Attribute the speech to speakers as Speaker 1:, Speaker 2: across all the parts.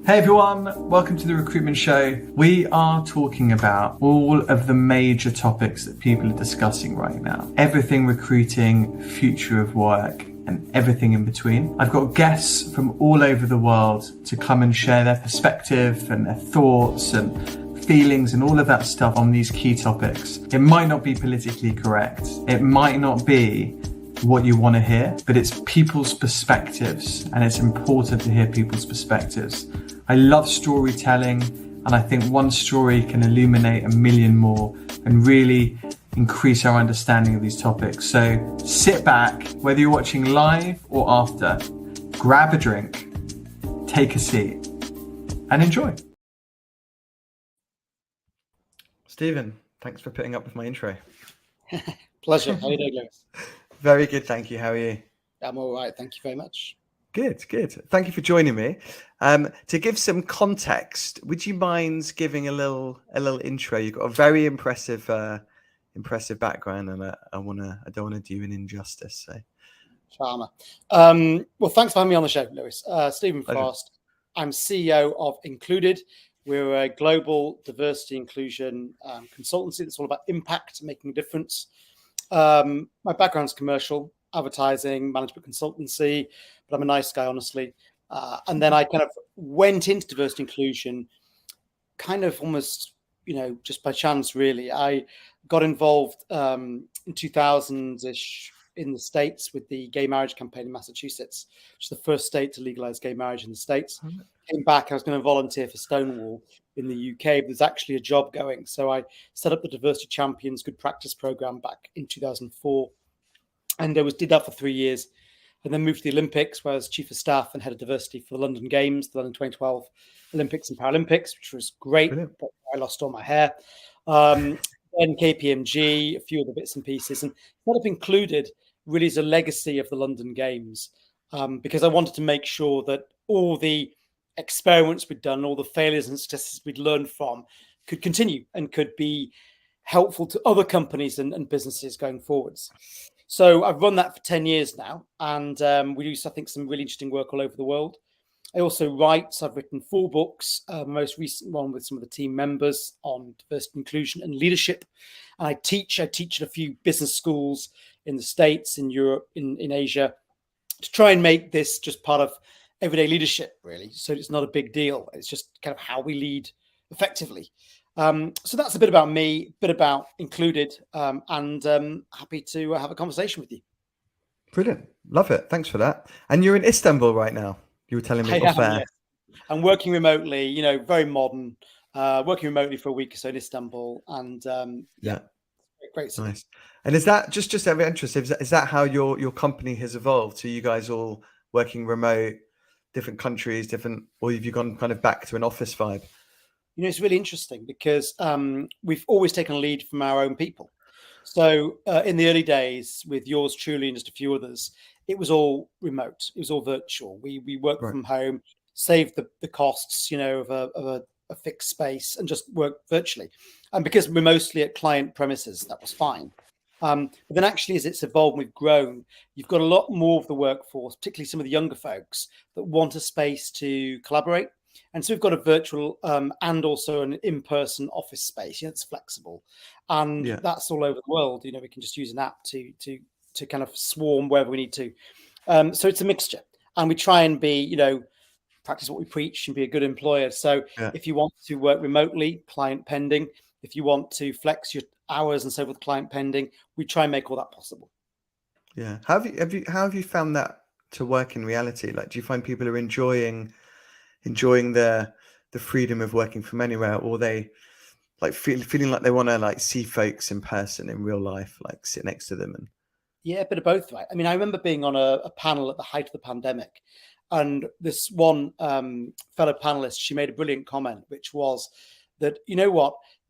Speaker 1: Hey everyone, welcome to the Recruitment Show. We are talking about all of the major topics that people are discussing right now. Everything recruiting, future of work, and everything in between. I've got guests from all over the world to come and share their perspective and their thoughts and feelings and all of that stuff on these key topics. It might not be politically correct. It might not be what you want to hear, but it's people's perspectives, and it's important to hear people's perspectives. I love storytelling, and I think one story can illuminate a million more and really increase our understanding of these topics. So sit back, whether you're watching live or after, grab a drink, take a seat, and enjoy. Stephen, thanks for putting up with my intro.
Speaker 2: Pleasure. How are you doing, Lewis?
Speaker 1: Very good, thank you. How are you?
Speaker 2: I'm all right. Thank you very much.
Speaker 1: Good. Thank you for joining me. To give some context, would you mind giving a little intro? You've got a very impressive background, and I don't want to do you an injustice. So,
Speaker 2: Charmer. Well, thanks for having me on the show, Lewis. Stephen Frost. I'm CEO of Included. We're a global diversity inclusion consultancy that's all about impact, making a difference. My background's commercial, advertising, management consultancy, but I'm a nice guy, honestly. And then I kind of went into diversity inclusion kind of almost, just by chance, really. I got involved in 2000s-ish in the States with the gay marriage campaign in Massachusetts, which is the first state to legalize gay marriage in the States. Came back, I was going to volunteer for Stonewall in the UK, but there's actually a job going. So I set up the Diversity Champions Good Practice Program back in 2004. And I did that for 3 years, and then moved to the Olympics, where I was chief of staff and head of diversity for the London Games, the London 2012 Olympics and Paralympics, which was great. But I lost all my hair. Then KPMG, a few other bits and pieces, and what I've included really is a legacy of the London Games, because I wanted to make sure that all the experiments we'd done, all the failures and successes we'd learned from, could continue and could be helpful to other companies and businesses going forwards. So I've run that for 10 years now, and we do, I think, some really interesting work all over the world. I also write, so I've written 4 books, most recent one with some of the team members on diversity, inclusion and leadership. And I teach at a few business schools in the States, in Europe, in Asia, to try and make this just part of everyday leadership, really. So it's not a big deal. It's just kind of how we lead effectively. So that's a bit about me, a bit about Included, and happy to have a conversation with you.
Speaker 1: Brilliant. Love it. Thanks for that. And you're in Istanbul right now. You were telling me off air.
Speaker 2: Yes. I'm working remotely, very modern, working remotely for a week or so in Istanbul. And great.
Speaker 1: Nice. And is that just out of interest, is that how your company has evolved? So you guys all working remote, different countries, or have you gone kind of back to an office vibe?
Speaker 2: It's really interesting because we've always taken a lead from our own people. So in the early days, with yours truly and just a few others, it was all remote. It was all virtual. We worked from home, saved the costs, of a fixed space, and just worked virtually. And because we're mostly at client premises, that was fine. But then actually, as it's evolved and we've grown, you've got a lot more of the workforce, particularly some of the younger folks, that want a space to collaborate. And so we've got a virtual and also an in-person office space. It's flexible, and that's all over the world. We can just use an app to kind of swarm wherever we need to. So it's a mixture, and we try and be, practice what we preach and be a good employer. So if you want to work remotely, client pending. If you want to flex your hours and so forth, client pending, we try and make all that possible.
Speaker 1: Yeah. How have you found that to work in reality? Like, do you find people are enjoying the freedom of working from anywhere, or they like feeling like they want to like see folks in person in real life, like sit next to them? And
Speaker 2: a bit of both, right? I mean, I remember being on a panel at the height of the pandemic, and this one fellow panelist, she made a brilliant comment, which was that,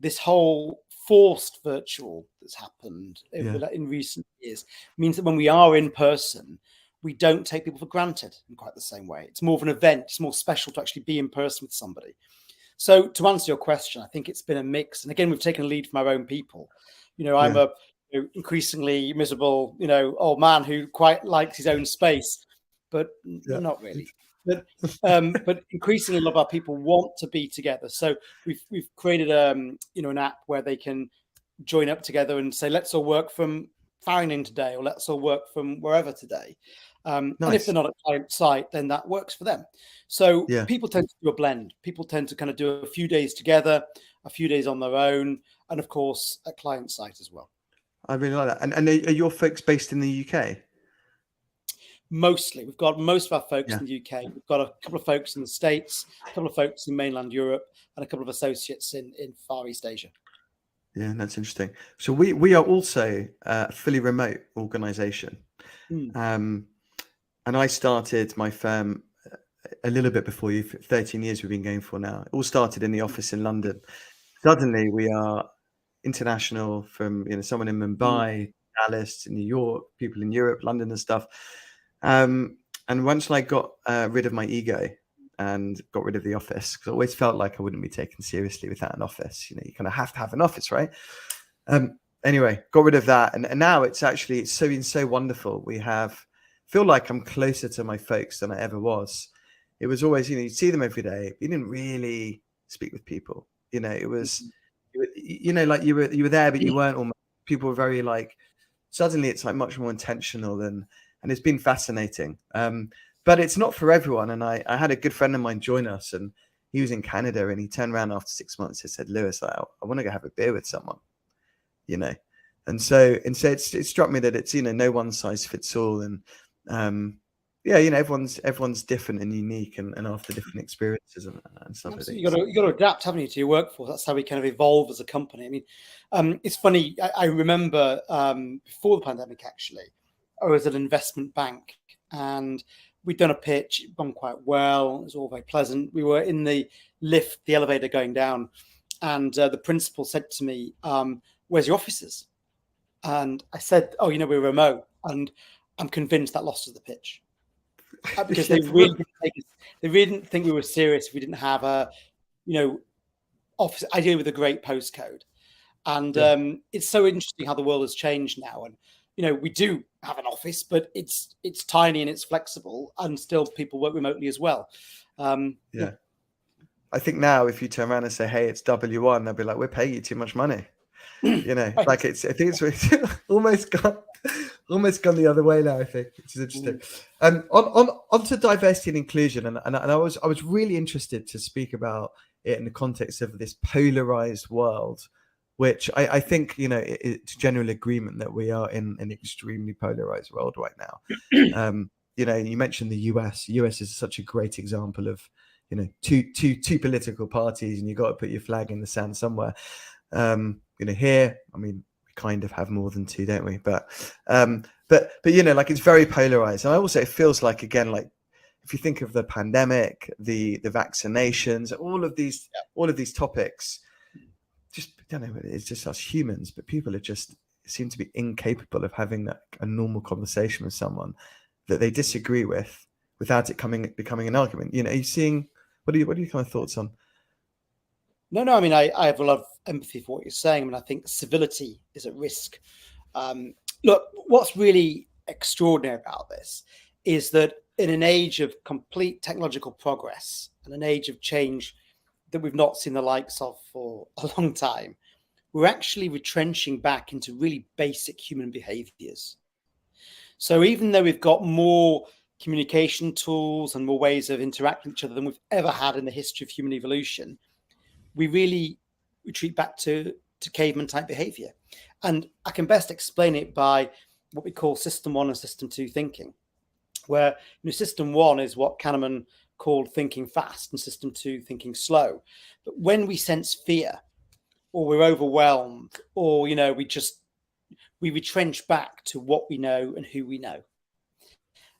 Speaker 2: this whole forced virtual that's happened in recent years means that when we are in person, we don't take people for granted in quite the same way. It's more of an event. It's more special to actually be in person with somebody. So to answer your question, I think it's been a mix. And again, we've taken a lead from our own people. I'm a increasingly miserable, old man who quite likes his own space, but not really. But increasingly, a lot of our people want to be together. So we've created an app where they can join up together and say, let's all work from Farringdon today, or let's all work from wherever today. And if they're not at client site, then that works for them. So people tend to do a blend. People tend to kind of do a few days together, a few days on their own, and of course at client site as well.
Speaker 1: I really like that. And are your folks based in the UK?
Speaker 2: Mostly. We've got most of our folks in the UK. We've got a couple of folks in the States, a couple of folks in mainland Europe, and a couple of associates in Far East Asia.
Speaker 1: Yeah, that's interesting. So we are also a fully remote organization. And I started my firm a little bit before you. 13 years we've been going for now. It all started in the office in London. Suddenly we are international, from someone in Mumbai, Dallas, New York, people in Europe, London and stuff. And once I got rid of my ego and got rid of the office, because I always felt like I wouldn't be taken seriously without an office. You kind of have to have an office, right? Anyway, got rid of that, and now it's so wonderful. Feel like I'm closer to my folks than I ever was. It was always, you see them every day. You didn't really speak with people. It was, like you were there, but you weren't. Almost. People were very like. Suddenly, it's like much more intentional, and it's been fascinating. But it's not for everyone. And I had a good friend of mine join us, and he was in Canada, and he turned around after 6 months and said, "Lewis, I want to go have a beer with someone," And so it struck me that it's no one size fits all, and everyone's different and unique, and after different experiences and stuff.
Speaker 2: You got to adapt, haven't you, to your workforce? That's how we kind of evolve as a company. I mean, it's funny. I remember before the pandemic, actually, I was at an investment bank, and we'd done a pitch, it'd gone quite well. It was all very pleasant. We were in the lift, the elevator going down, and the principal said to me, "Where's your offices?" And I said, "Oh, we're remote," and I'm convinced that lost us the pitch. Because they really didn't think we were serious if we didn't have a, office, ideally with a great postcode. And it's so interesting how the world has changed now. And, we do have an office, but it's tiny and it's flexible, and still people work remotely as well.
Speaker 1: Yeah. I think now if you turn around and say, "Hey, it's W1," they'll be like, "We're paying you too much money." Right. Like I think it's almost gone the other way now, I think, which is interesting. On to diversity and inclusion, and I was really interested to speak about it in the context of this polarized world, which I think it's general agreement that we are in an extremely polarized world right now. You mentioned the US. The US is such a great example of two political parties, and you got to put your flag in the sand somewhere. Here, I mean, we kind of have more than two, don't we? But like it's very polarized. And it feels like, again, like if you think of the pandemic, the vaccinations, all of these topics, just it's just us humans, but people seem to be incapable of having a normal conversation with someone that they disagree with without it becoming an argument. Are you seeing what are your kind of thoughts on?
Speaker 2: No, I mean, I have a lot of empathy for what you're saying. I mean, I think civility is at risk. Look, what's really extraordinary about this is that in an age of complete technological progress and an age of change that we've not seen the likes of for a long time, we're actually retrenching back into really basic human behaviors. So even though we've got more communication tools and more ways of interacting with each other than we've ever had in the history of human evolution, we really retreat back to caveman type behavior. And I can best explain it by what we call system 1 and system 2 thinking, where system 1 is what Kahneman called thinking fast, and system 2 thinking slow. But when we sense fear, or we're overwhelmed, or we retrench back to what we know and who we know,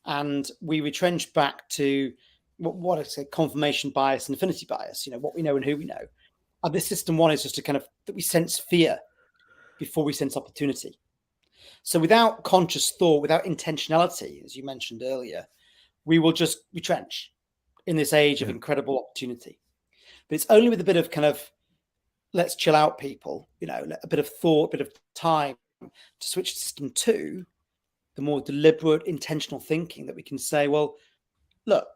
Speaker 2: and we retrench back to what I say confirmation bias and affinity bias. What we know and who we know. And this system 1 is just a kind of that we sense fear before we sense opportunity. So without conscious thought, without intentionality, as you mentioned earlier, we will just retrench in this age of incredible opportunity. But it's only with a bit of kind of let's chill out, people, a bit of thought, a bit of time to switch to system 2, the more deliberate, intentional thinking, that we can say, well, look,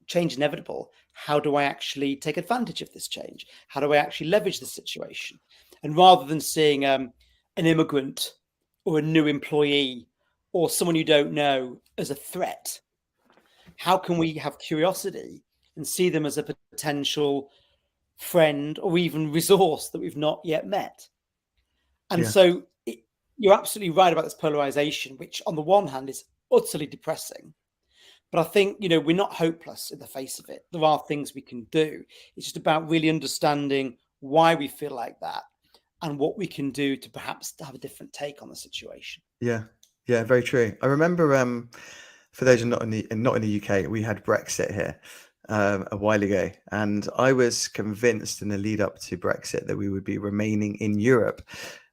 Speaker 2: change inevitable, how do I actually take advantage of this change? How do I actually leverage the situation? And rather than seeing an immigrant or a new employee or someone you don't know as a threat, how can we have curiosity and see them as a potential friend or even resource that we've not yet met? And so you're absolutely right about this polarization, which on the one hand is utterly depressing. But I think, we're not hopeless in the face of it. There are things we can do. It's just about really understanding why we feel like that and what we can do to perhaps have a different take on the situation.
Speaker 1: Yeah, very true. I remember, for those who are not in the UK, we had Brexit here a while ago, and I was convinced in the lead up to Brexit that we would be remaining in Europe.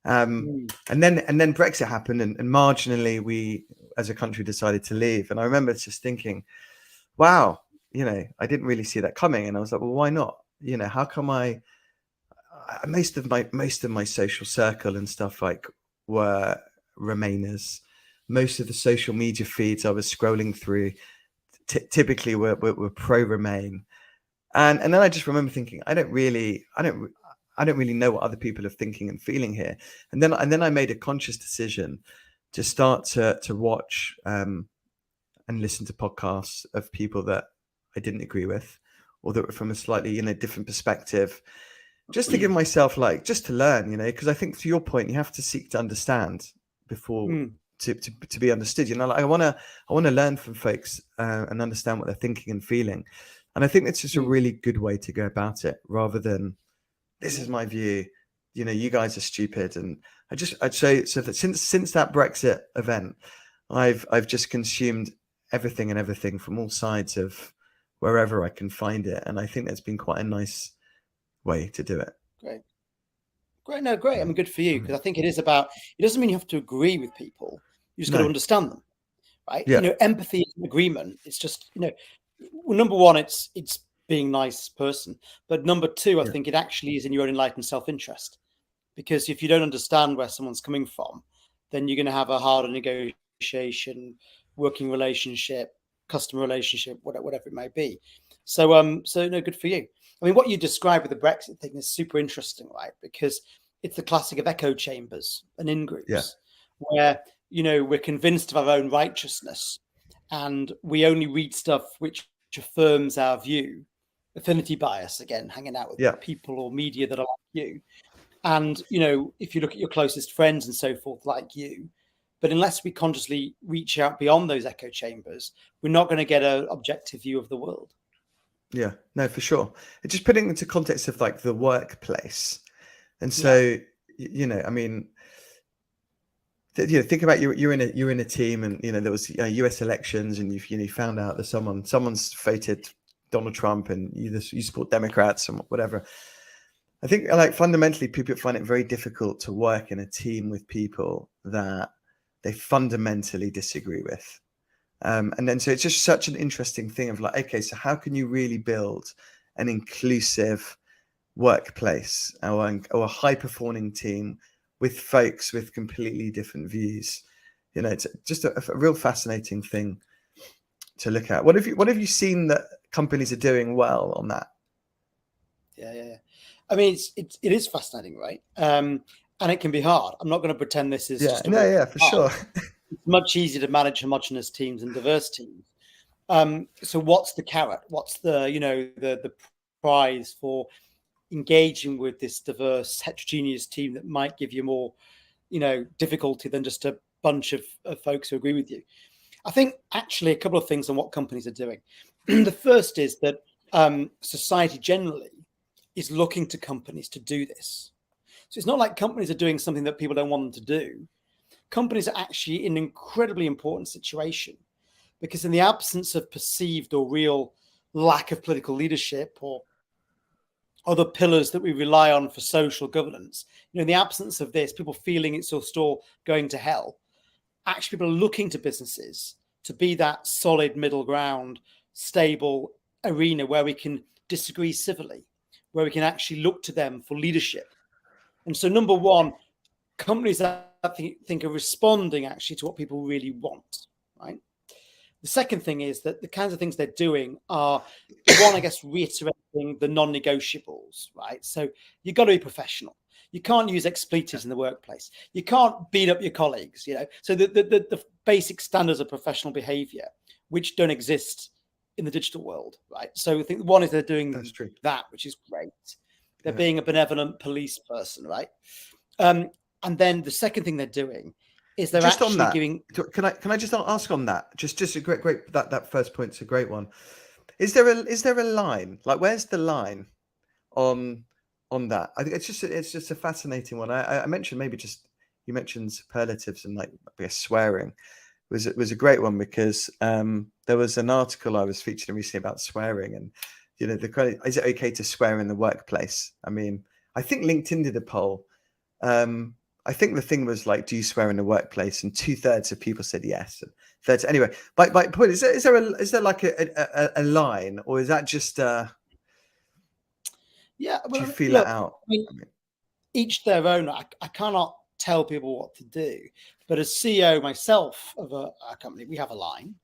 Speaker 1: And then Brexit happened, and marginally we, as a country, decided to leave. And I remember just thinking, wow, I didn't really see that coming. And I was like, well, why not? How come most of my social circle and stuff like were Remainers. Most of the social media feeds I was scrolling through typically were pro-Remain. And then I just remember thinking, I don't really know what other people are thinking and feeling here. And then I made a conscious decision to start to watch and listen to podcasts of people that I didn't agree with, or that were from a slightly different perspective, just to give myself just to learn, because I think, to your point, you have to seek to understand before to be understood. I want to learn from folks and understand what they're thinking and feeling. And I think it's just a really good way to go about it, rather than, this is my view, you guys are stupid. And I'd say, so that since that Brexit event, I've just consumed everything from all sides of wherever I can find it. And I think that's been quite a nice way to do it.
Speaker 2: Great. No, great. I mean, good for you, because I think it doesn't mean you have to agree with people. You just got to understand them, right?
Speaker 1: Yeah.
Speaker 2: Empathy is an agreement. It's just, number one, it's being a nice person. But number two, I think it actually is in your own enlightened self-interest. Because if you don't understand where someone's coming from, then you're going to have a harder negotiation, working relationship, customer relationship, whatever it may be. So no, good for you. I mean, what you described with the Brexit thing is super interesting, right? Because it's the classic of echo chambers and in-groups, where, we're convinced of our own righteousness, and we only read stuff which affirms our view. Affinity bias, again, hanging out with people or media that are like you. And, if you look at your closest friends and so forth, like you, but unless we consciously reach out beyond those echo chambers, we're not going to get an objective view of the world.
Speaker 1: Yeah, no, for sure. It's just putting into context of the workplace. And so, I mean, think about you're in a team, and there was US elections, and you found out that someone's voted Donald Trump, and you support Democrats and whatever. I think fundamentally people find it very difficult to work in a team with people that they fundamentally disagree with. And then so it's just such an interesting thing of okay, so how can you really build an inclusive workplace or a high performing team with folks with completely different views? It's just a real fascinating thing to look at. What have you seen that companies are doing well on that?
Speaker 2: Yeah. I mean, it is fascinating, right? And it can be hard. I'm not going to pretend this is just
Speaker 1: for sure.
Speaker 2: It's much easier to manage homogenous teams and diverse teams. So what's the carrot? What's the prize for engaging with this diverse, heterogeneous team that might give you more, difficulty than just a bunch of folks who agree with you? I think actually a couple of things on what companies are doing. The first is that society generally is looking to companies to do this. So it's not like companies are doing something that people don't want them to do. Companies are actually in an incredibly important situation, because in the absence of perceived or real lack of political leadership or other pillars that we rely on for social governance, in the absence of this, people feeling it's all going to hell, actually people are looking to businesses to be that solid middle ground, stable arena where we can disagree civilly, where we can actually look to them for leadership. And so, number one, companies that I think are responding actually to what people really want, right? The second thing is that the kinds of things they're doing are, one, I guess, reiterating the non-negotiables, right? So you've got to be professional. You can't use expletives in the workplace. You can't beat up your colleagues, So the basic standards of professional behavior, which don't exist in the digital world, right? So I think one is they're doing that, which is great. They're being a benevolent police person, right? And then the second thing they're doing is they're
Speaker 3: just
Speaker 2: actually
Speaker 3: on that,
Speaker 2: giving.
Speaker 3: Can I just ask on that? Just a great that first point's a great one. Is there a line? Like, where's the line on that? I think it's just a fascinating one. I mentioned you mentioned superlatives and like, I guess, swearing was a great one, because there was an article I was featured in recently about swearing, and is it okay to swear in the workplace? I mean, I think LinkedIn did a poll. I think the thing was like, do you swear in the workplace? And 2/3 of people said yes. And thirds, anyway. My point is there like a line, or is that just
Speaker 2: Yeah, well,
Speaker 3: do you feel it out?
Speaker 2: Each their own. I cannot tell people what to do, but as CEO myself of a company, we have a line,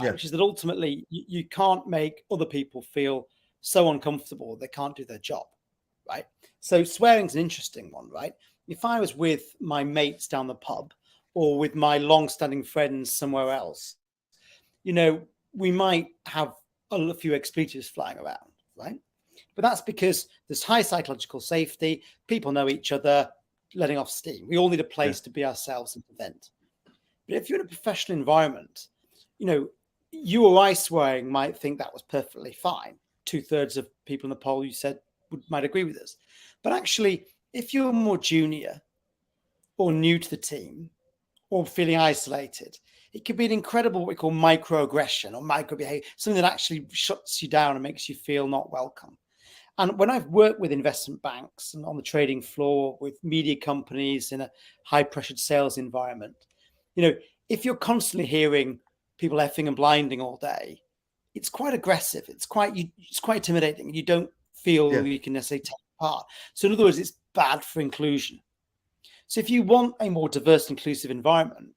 Speaker 2: right? Which is that ultimately you can't make other people feel so uncomfortable they can't do their job, right? So swearing's an interesting one, right? If I was with my mates down the pub or with my long-standing friends somewhere else, we might have a few expletives flying around, right? But that's because there's high psychological safety. People know each other, letting off steam. We all need a place to be ourselves and vent. But if you're in a professional environment, you or I swearing might think that was perfectly fine. 2/3 of people in the poll you said might agree with us. But actually, if you're more junior or new to the team or feeling isolated, it could be an incredible, what we call microaggression or microbehavior, something that actually shuts you down and makes you feel not welcome. And when I've worked with investment banks and on the trading floor with media companies in a high pressured sales environment, if you're constantly hearing people effing and blinding all day, it's quite aggressive. It's quite intimidating. You don't feel you can necessarily take part. So in other words, it's bad for inclusion. So if you want a more diverse, inclusive environment,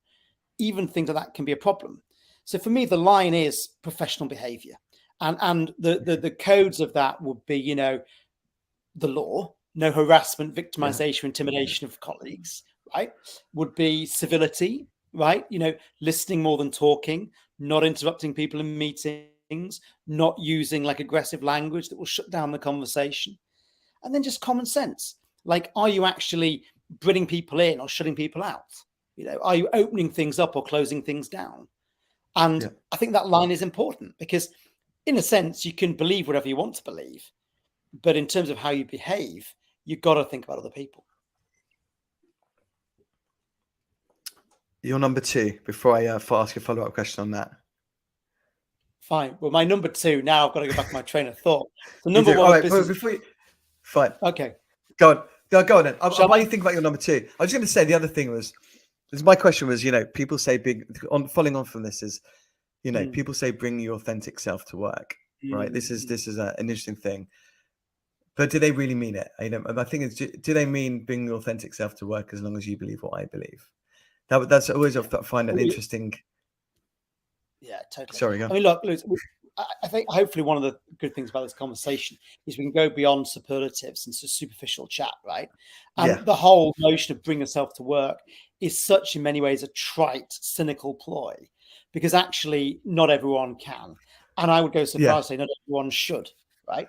Speaker 2: even things like that can be a problem. So for me, the line is professional behavior. And the codes of that would be, the law, no harassment, victimization, intimidation of colleagues, right? Would be civility, right? Listening more than talking, not interrupting people in meetings, not using like aggressive language that will shut down the conversation. And then just common sense. Like, are you actually bringing people in or shutting people out? Are you opening things up or closing things down? And I think that line is important because in a sense, you can believe whatever you want to believe. But in terms of how you behave, you've got to think about other people.
Speaker 3: Your number two, before I ask a follow-up question on that.
Speaker 2: Fine. Well, my number two, now I've got to go back to my train of thought. The number one business...
Speaker 3: before you... Fine.
Speaker 2: Okay.
Speaker 3: Go on then. While you think about your number two, I was going to say the other thing was, my question was, people say following on from this is, people say bring your authentic self to work, right? This is an interesting thing. But do they really mean it? My thing is, do they mean bring your authentic self to work as long as you believe what I believe? That's always I find an interesting.
Speaker 2: Yeah, totally.
Speaker 3: Sorry, go.
Speaker 2: I mean, look, I think hopefully one of the good things about this conversation is we can go beyond superlatives and superficial chat, right? And the whole notion of bring yourself to work is such, in many ways, a trite, cynical ploy, because actually not everyone can. And I would go so far as to say not everyone should, right?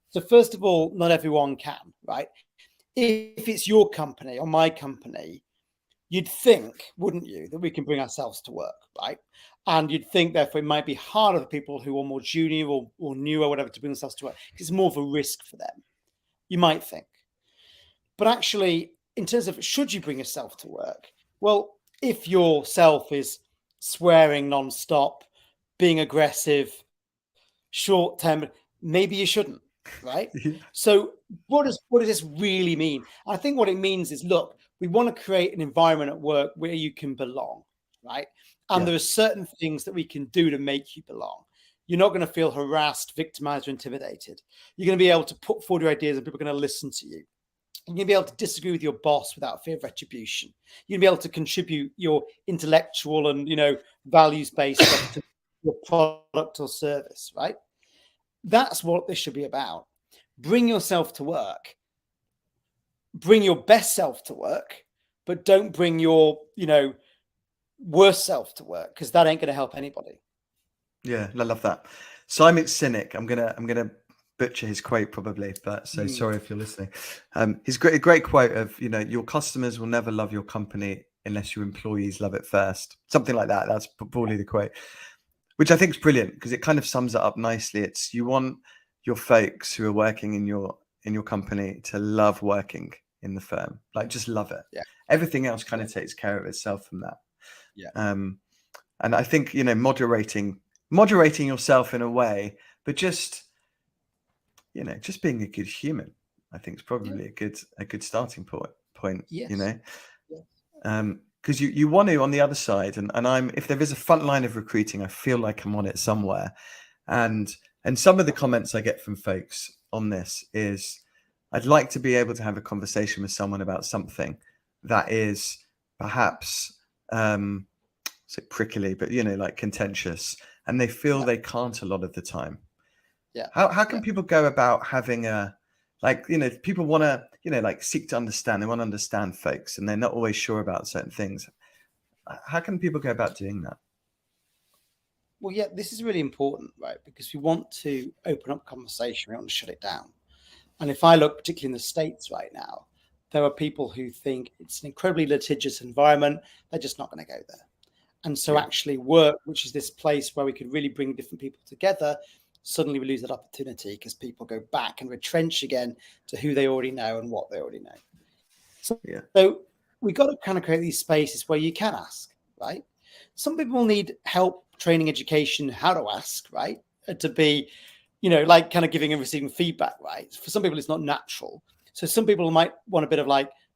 Speaker 2: So first of all, not everyone can, right? If it's your company or my company, you'd think, wouldn't you, that we can bring ourselves to work, right? And you'd think, therefore, it might be harder for people who are more junior or new or whatever to bring themselves to work. It's more of a risk for them, you might think. But actually, in terms of should you bring yourself to work? Well, if yourself is swearing nonstop, being aggressive, short-term, maybe you shouldn't, right? So what does this really mean? I think what it means is, look, we want to create an environment at work where you can belong, right? And there are certain things that we can do to make you belong. You're not going to feel harassed, victimized, or intimidated. You're going to be able to put forward your ideas and people are going to listen to you. You're going to be able to disagree with your boss without fear of retribution. You're going to be able to contribute your intellectual and, values-based stuff to your product or service, right? That's what this should be about. Bring yourself to work. Bring your best self to work, but don't bring your, worst self to work, because that ain't going to help anybody.
Speaker 3: Yeah, I love that. Simon Sinek. I'm gonna butcher his quote probably, but so sorry if you're listening. His great quote of, your customers will never love your company unless your employees love it first. Something like that. That's probably the quote, which I think is brilliant because it kind of sums it up nicely. It's you want your folks who are working in your company to love working in the firm, like just love it.
Speaker 2: Yeah.
Speaker 3: Everything else kind of takes care of itself from that.
Speaker 2: Yeah.
Speaker 3: And I think, moderating yourself in a way, but just being a good human, I think is probably a good starting point.
Speaker 2: Yes.
Speaker 3: Because you want to on the other side, and if there is a front line of recruiting, I feel like I'm on it somewhere. And some of the comments I get from folks on this is, I'd like to be able to have a conversation with someone about something that is perhaps prickly, but like contentious, and they feel they can't a lot of the time.
Speaker 2: Yeah.
Speaker 3: How can people go about having people want to, seek to understand, they want to understand folks, and they're not always sure about certain things. How can people go about doing that?
Speaker 2: Well, yeah, this is really important, right? Because we want to open up conversation. We don't want to shut it down. And if I look particularly in the States right now, there are people who think it's an incredibly litigious environment. They're just not going to go there. And so actually work, which is this place where we could really bring different people together, suddenly we lose that opportunity because people go back and retrench again to who they already know and what they already know. So we've got to kind of create these spaces where you can ask, right? Some people need help, training, education, how to ask, right? To be, like kind of giving and receiving feedback, right? For some people, it's not natural. So some people might want a bit of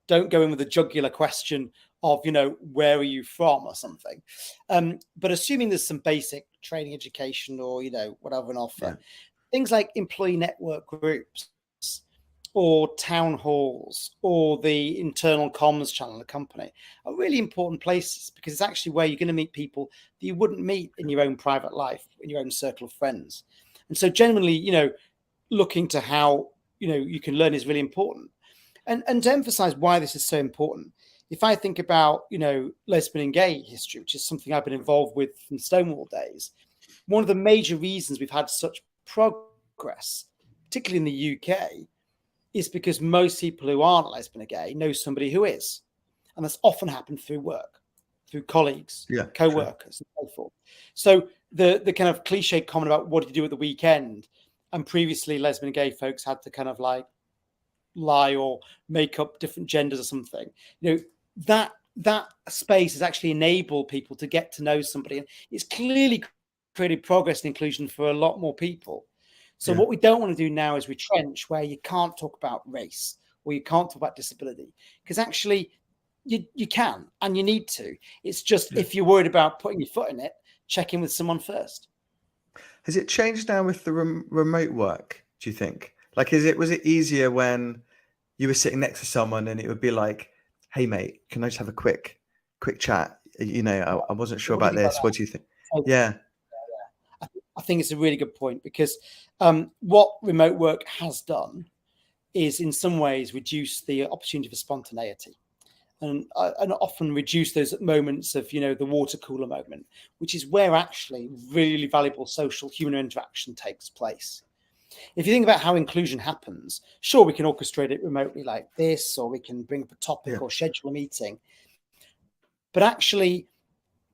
Speaker 2: don't go in with a jugular question of, where are you from or something. But assuming there's some basic training, education, or, whatever an offer, things like employee network groups or town halls or the internal comms channel of the company are really important places, because it's actually where you're going to meet people that you wouldn't meet in your own private life, in your own circle of friends. And so generally, looking to how, you can learn is really important. And to emphasize why this is so important, if I think about, lesbian and gay history, which is something I've been involved with from Stonewall days, one of the major reasons we've had such progress, particularly in the UK, is because most people who aren't lesbian or gay know somebody who is. And that's often happened through work, through colleagues, co-workers, and so forth. So the kind of cliche comment about what did you do at the weekend, and previously lesbian and gay folks had to kind of lie or make up different genders or something. That space has actually enabled people to get to know somebody, and it's clearly created progress and inclusion for a lot more people. So what we don't want to do now is retrench where you can't talk about race or you can't talk about disability, because actually you can and you need to. It's just if you're worried about putting your foot in it, check in with someone first.
Speaker 3: Has it changed now with the remote work, do you think? Was it easier when you were sitting next to someone and it would be like, hey mate, can I just have a quick chat? I wasn't sure about this. What do you think?
Speaker 2: I think it's a really good point, because what remote work has done is in some ways reduce the opportunity for spontaneity, and often reduce those moments of, the water cooler moment, which is where actually really valuable social human interaction takes place. If you think about how inclusion happens, sure, we can orchestrate it remotely like this, or we can bring up a topic or schedule a meeting. But actually,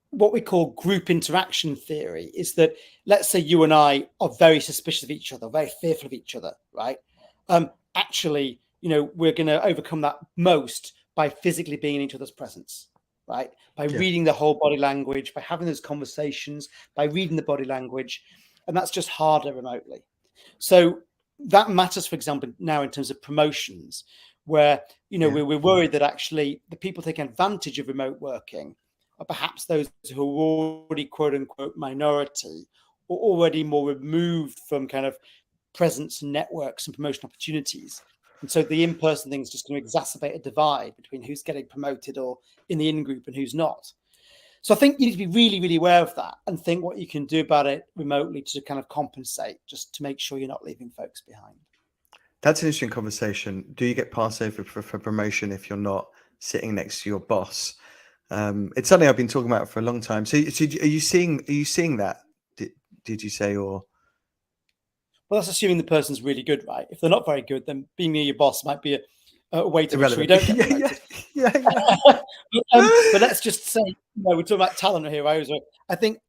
Speaker 2: what we call group interaction theory is that, let's say you and I are very suspicious of each other, very fearful of each other, right? Actually, we're going to overcome that most by physically being in each other's presence, right? By reading the whole body language, by having those conversations, by reading the body language. And that's just harder remotely. So that matters, for example, now in terms of promotions, where, we're worried that actually the people taking advantage of remote working are perhaps those who are already, quote unquote, minority, or already more removed from kind of presence and networks and promotion opportunities. And so the in-person thing is just going to exacerbate a divide between who's getting promoted or in the in-group and who's not. So I think you need to be really, really aware of that and think what you can do about it remotely to kind of compensate, just to make sure you're not leaving folks behind.
Speaker 3: That's an interesting conversation. Do you get passed over for promotion if you're not sitting next to your boss? It's something I've been talking about for a long time. So are you seeing that? Did you say, or?
Speaker 2: Well, that's assuming the person's really good, right? If they're not very good, then being near your boss might be a way to make sure you don't get promoted.
Speaker 3: Yeah.
Speaker 2: But let's just say, we're talking about talent here, right? I think,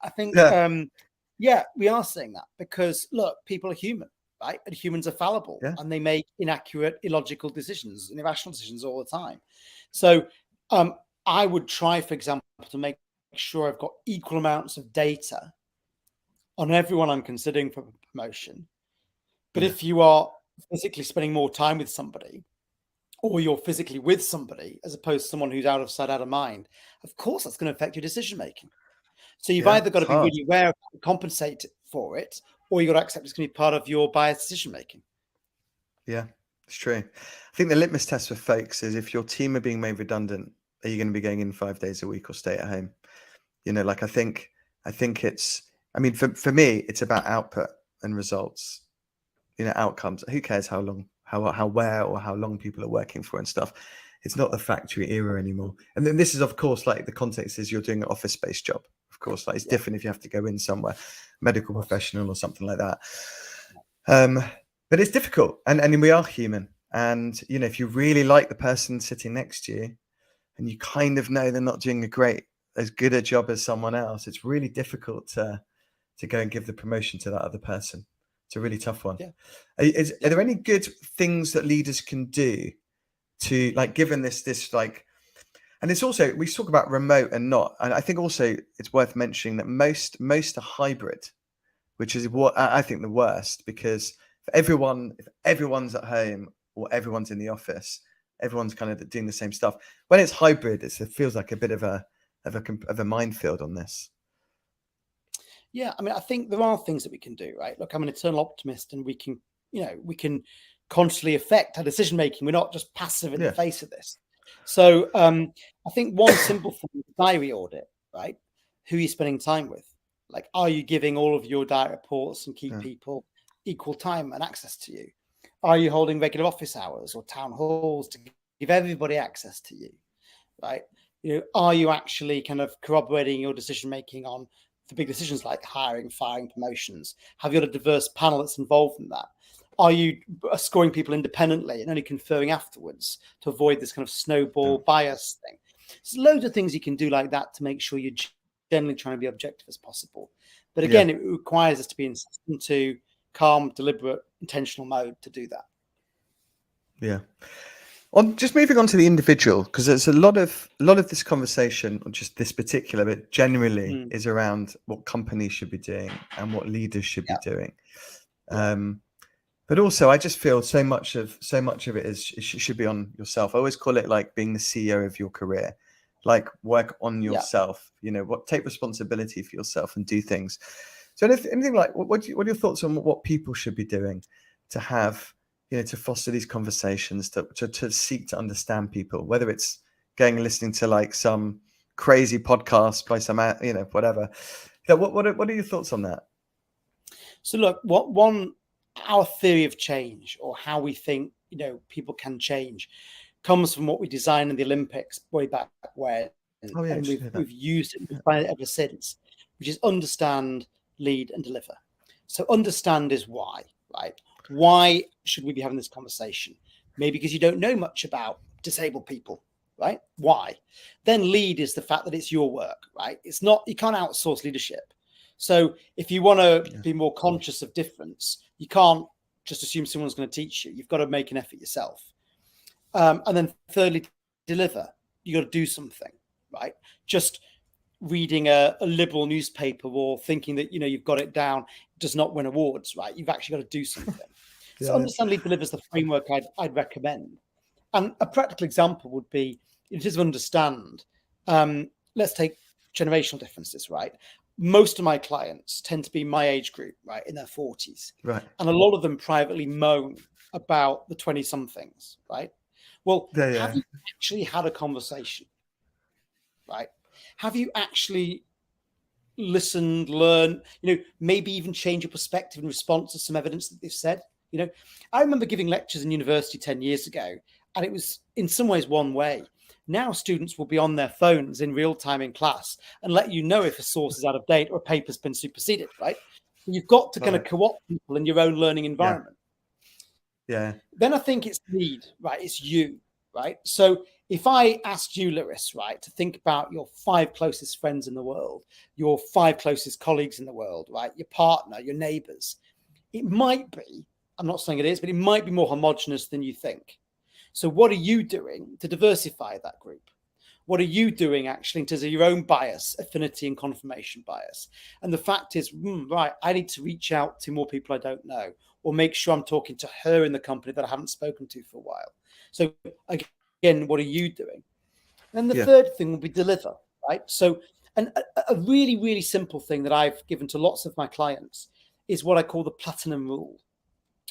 Speaker 2: we are saying that because look, people are human, right? And humans are fallible, and they make inaccurate, illogical decisions and irrational decisions all the time. So I would try, for example, to make sure I've got equal amounts of data on everyone I'm considering for promotion. But if you are physically spending more time with somebody, or you're physically with somebody as opposed to someone who's out of sight, out of mind, of course that's going to affect your decision making. So you've either got to be really aware of and compensate for it, or you've got to accept it's going to be part of your biased decision making.
Speaker 3: Yeah, it's true. I think the litmus test for folks is if your team are being made redundant, are you going to be going in 5 days a week or stay at home? Like I think it's, I mean, for me, it's about output and results, outcomes. Who cares how long, where or how long people are working for and stuff. It's not the factory era anymore. And then this is, of course, like the context is you're doing an office-based job. Of course, like it's different if you have to go in somewhere, medical professional or something like that. But it's difficult, and we are human. And if you really like the person sitting next to you, and you kind of know they're not doing as good a job as someone else, it's really difficult to go and give the promotion to that other person. It's a really tough one. Are there any good things that leaders can do to, like, given this like, and it's also, we talk about remote and not, and I think also it's worth mentioning that most are hybrid, which is what I think the worst, because if everyone's at home or everyone's in the office, everyone's kind of doing the same stuff. When it's hybrid, it feels like a bit of a minefield on this.
Speaker 2: Yeah, I mean, I think there are things that we can do, right? Look, I'm an eternal optimist, and we can consciously affect our decision making. We're not just passive in the face of this. So I think one simple thing is diary audit, right? Who are you spending time with? Like, are you giving all of your direct reports and key people equal time and access to you? Are you holding regular office hours or town halls to give everybody access to you, right? Are you actually kind of corroborating your decision making on the big decisions like hiring, firing, promotions? Have you got a diverse panel that's involved in that? Are you scoring people independently and only conferring afterwards to avoid this kind of snowball bias thing? There's loads of things you can do like that to make sure you're generally trying to be objective as possible. But again, it requires us to be into calm, deliberate, intentional mode to do that.
Speaker 3: Yeah. Just moving on to the individual, because there's a lot of this conversation, or just this particular bit generally, is around what companies should be doing and what leaders should be doing. But also, I just feel so much of it should be on yourself. I always call it like being the CEO of your career, like work on yourself. Take responsibility for yourself and do things. So anything like what are your thoughts on what people should be doing to have, to foster these conversations, to seek to understand people, whether it's going and listening to like some crazy podcast by some, whatever. What are your thoughts on that?
Speaker 2: So look, our theory of change, or how we think, people can change, comes from what we designed in the Olympics way back when. And we've used it ever since, which is understand, lead, and deliver. So understand is why, right? Why should we be having this conversation? Maybe because you don't know much about disabled people, right? Why? Then lead is the fact that it's your work, right? It's not, you can't outsource leadership. So if you want to be more conscious of difference, you can't just assume someone's going to teach you. You've got to make an effort yourself. And then thirdly, deliver. You got to do something, right? Just reading a liberal newspaper or thinking that, you've got it down does not win awards, right? You've actually got to do something. So understand, lead, deliver is the framework I'd recommend. And a practical example would be, in terms of understand, let's take generational differences, right? Most of my clients tend to be my age group, right, in their 40s.
Speaker 3: Right.
Speaker 2: And a lot of them privately moan about the 20-somethings, right? Well, have you actually had a conversation, right? Have you actually listened, learned, maybe even change your perspective in response to some evidence that they've said? I remember giving lectures in university 10 years ago, and it was in some ways one way. Now students will be on their phones in real time in class and let you know if a source is out of date or a paper's been superseded, right? You've got to kind of co-opt people in your own learning environment.
Speaker 3: Yeah.
Speaker 2: Then I think it's need, right? It's you, right? So if I asked you, Lewis, right, to think about your 5 closest friends in the world, your 5 closest colleagues in the world, right, your partner, your neighbors, it might be, I'm not saying it is, but it might be more homogenous than you think. So what are you doing to diversify that group? What are you doing actually in terms of your own bias, affinity and confirmation bias? And the fact is, right, I need to reach out to more people I don't know, or make sure I'm talking to her in the company that I haven't spoken to for a while. So again, what are you doing? And the third thing will be deliver, right? So and a really, really simple thing that I've given to lots of my clients is what I call the platinum rule.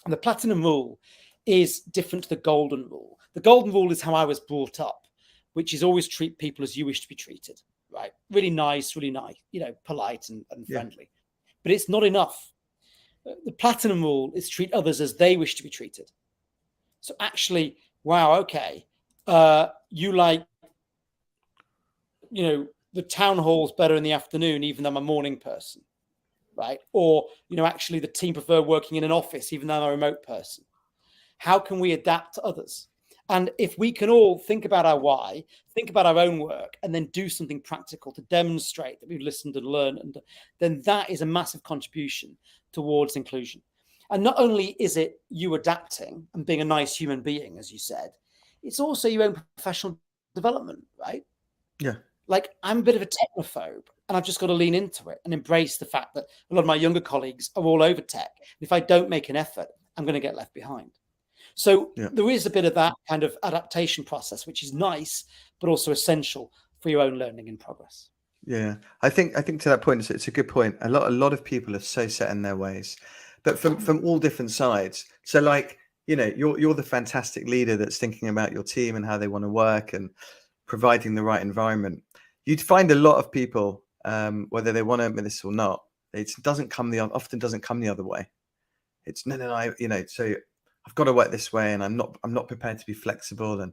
Speaker 2: And the platinum rule is different to the golden rule. The golden rule is how I was brought up, which is always treat people as you wish to be treated, right? Really nice, polite and friendly. But it's not enough. The platinum rule is treat others as they wish to be treated. So actually, wow, okay, you like, the town hall's better in the afternoon, even though I'm a morning person, right? Or, actually the team prefer working in an office, even though I'm a remote person. How can we adapt to others? And if we can all think about our why, think about our own work, and then do something practical to demonstrate that we've listened and learned, and then that is a massive contribution towards inclusion. And not only is it you adapting and being a nice human being, as you said, it's also your own professional development, right?
Speaker 3: Yeah.
Speaker 2: Like, I'm a bit of a technophobe, and I've just got to lean into it and embrace the fact that a lot of my younger colleagues are all over tech. If I don't make an effort, I'm going to get left behind. So there is a bit of that kind of adaptation process, which is nice, but also essential for your own learning and progress.
Speaker 3: Yeah, I think to that point, it's a good point. A lot of people are so set in their ways, but from all different sides. So like, you're the fantastic leader that's thinking about your team and how they want to work and providing the right environment. You'd find a lot of people, whether they want to admit this or not, it often doesn't come the other way. It's no, so I've got to work this way, and I'm not prepared to be flexible. And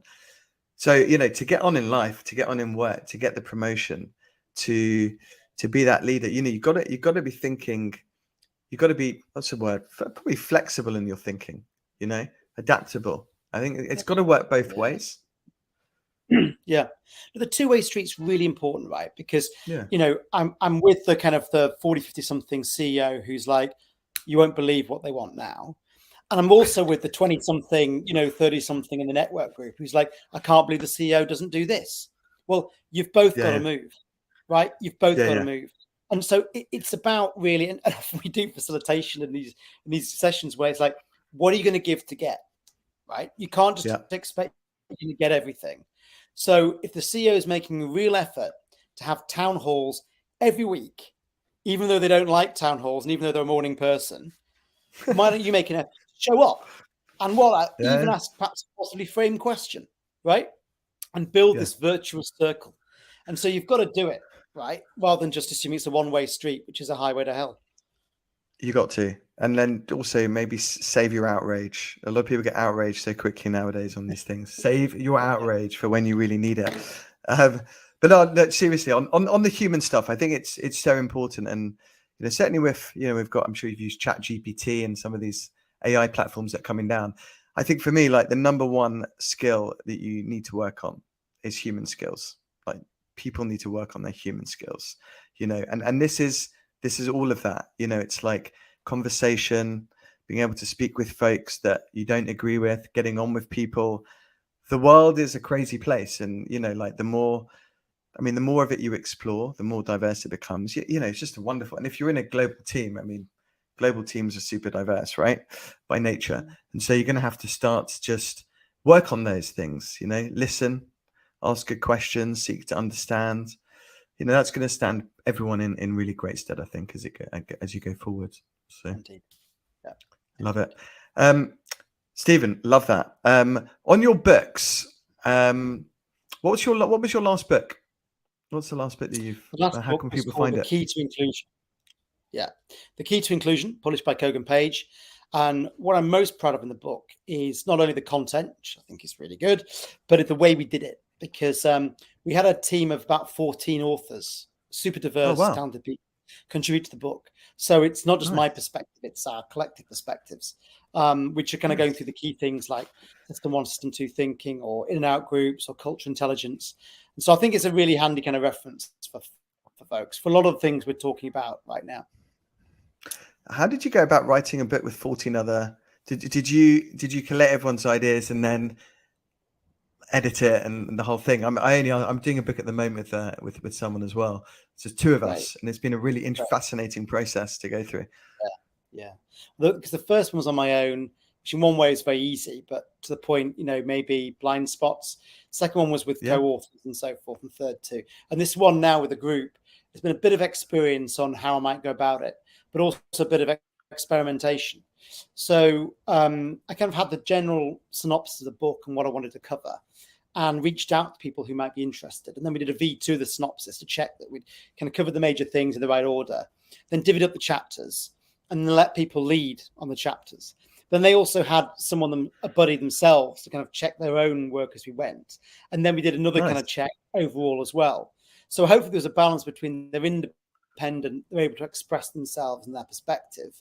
Speaker 3: so, to get on in life, to get on in work, to get the promotion, to be that leader, you've got to be thinking, you've got to be, what's the word? Probably flexible in your thinking, adaptable. I think it's got to work both ways.
Speaker 2: Yeah, the two-way street's really important, right? Because I'm with the kind of the 40, 50 something CEO who's like, you won't believe what they want now. And I'm also with the 20 something, 30 something in the network group who's like, I can't believe the CEO doesn't do this. Well, you've both got to move, right? You've both got to move. And so it's about really, and we do facilitation in these sessions where it's like, what are you going to give to get, right? You can't just expect you to get everything. So if the CEO is making a real effort to have town halls every week, even though they don't like town halls and even though they're a morning person, why don't you make an effort to show up and even ask perhaps a possibly framed question, right? And build this virtuous circle. And so you've got to do it, right? Rather than just assuming it's a one-way street, which is a highway to hell.
Speaker 3: You got to. And then also maybe save your outrage. A lot of people get outraged so quickly nowadays on these things. Save your outrage for when you really need it. But no, seriously, on the human stuff, I think it's so important. And certainly we've got, I'm sure you've used ChatGPT and some of these AI platforms that are coming down. I think for me, like the number one skill that you need to work on is human skills. Like people need to work on their human skills, and this is all of that. It's like conversation, being able to speak with folks that you don't agree with, getting on with people. The world is a crazy place, and like the more of it you explore, the more diverse it becomes. It's just wonderful. And if you're in a global team, global teams are super diverse, right, by nature. And so you're going to have to start to just work on those things. Listen, ask good questions, seek to understand. That's going to stand everyone in really great stead, I think, as you go forward. So,
Speaker 2: indeed, yeah,
Speaker 3: love it. Stephen, love that. On your books, what was your last book? What's the last bit that
Speaker 2: The last
Speaker 3: how
Speaker 2: book
Speaker 3: can
Speaker 2: was
Speaker 3: people
Speaker 2: called
Speaker 3: find
Speaker 2: The
Speaker 3: it?
Speaker 2: Key to Inclusion. Yeah. The Key to Inclusion, published by Kogan Page. And what I'm most proud of in the book is not only the content, which I think is really good, but the way we did it. Because we had a team of about 14 authors, super diverse,
Speaker 3: wow.
Speaker 2: talented people, contribute to the book. So it's not just
Speaker 3: Nice.
Speaker 2: my perspective, it's our collective perspectives, which are kind of going through the key things like system 1, system 2 thinking, or in and out groups, or cultural intelligence. And so I think it's a really handy kind of reference for folks for a lot of things we're talking about right now.
Speaker 3: How did you go about writing a book with 14 other? Did you collect everyone's ideas and then edit it and the whole thing? I'm doing a book at the moment with someone as well. So 2 of us, and it's been a really fascinating process to go through.
Speaker 2: Yeah. Because the first one was on my own, which in one way is very easy, but to the point, maybe blind spots. Second one was with co-authors and so forth, and third too. And this one now with a group, there's been a bit of experience on how I might go about it, but also a bit of experimentation. So I kind of had the general synopsis of the book and what I wanted to cover, and reached out to people who might be interested. And then we did a V2 of the synopsis to check that we'd kind of covered the major things in the right order, then divvied up the chapters and then let people lead on the chapters. Then they also had a buddy themselves to kind of check their own work as we went. And then we did another kind of check overall as well. So hopefully there's a balance between they're independent, they're able to express themselves and their perspective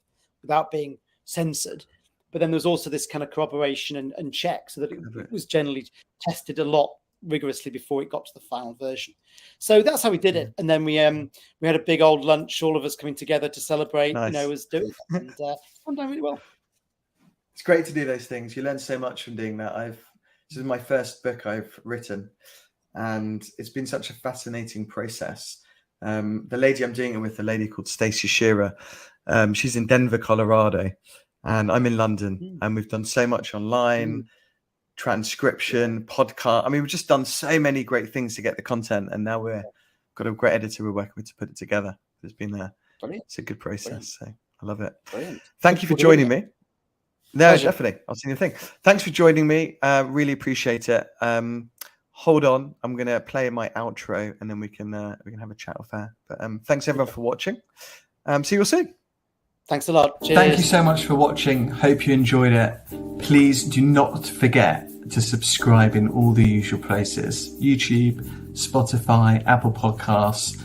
Speaker 2: without being censored. But then there's also this kind of corroboration and check, so that it was generally tested a lot rigorously before it got to the final version. So that's how we did it. And then we had a big old lunch, all of us coming together to celebrate, us doing it. And it's done really well.
Speaker 3: It's great to do those things. You learn so much from doing that. This is my first book I've written, and it's been such a fascinating process. The lady I'm doing it with, a lady called Stacey Shearer, she's in Denver, Colorado, and I'm in London, and we've done so much online, transcription, podcast. I mean, we've just done so many great things to get the content, and now we've got a great editor we're working with to put it together. It's been it's a good process. So I love it.
Speaker 2: Brilliant.
Speaker 3: Thank you for joining me. No,
Speaker 2: Pleasure.
Speaker 3: definitely. I'll see you thing. Thanks for joining me. Really appreciate it. Hold on, I'm going to play my outro, and then we can have a chat off air. But thanks everyone for watching. See you all soon.
Speaker 2: Thanks a lot. Cheers.
Speaker 1: Thank you so much for watching. Hope you enjoyed it. Please do not forget to subscribe in all the usual places: YouTube, Spotify, Apple Podcasts,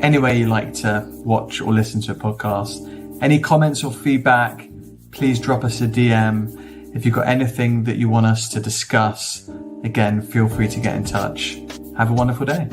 Speaker 1: anywhere you like to watch or listen to a podcast. Any comments or feedback, please drop us a DM. If you've got anything that you want us to discuss, again, feel free to get in touch. Have a wonderful day.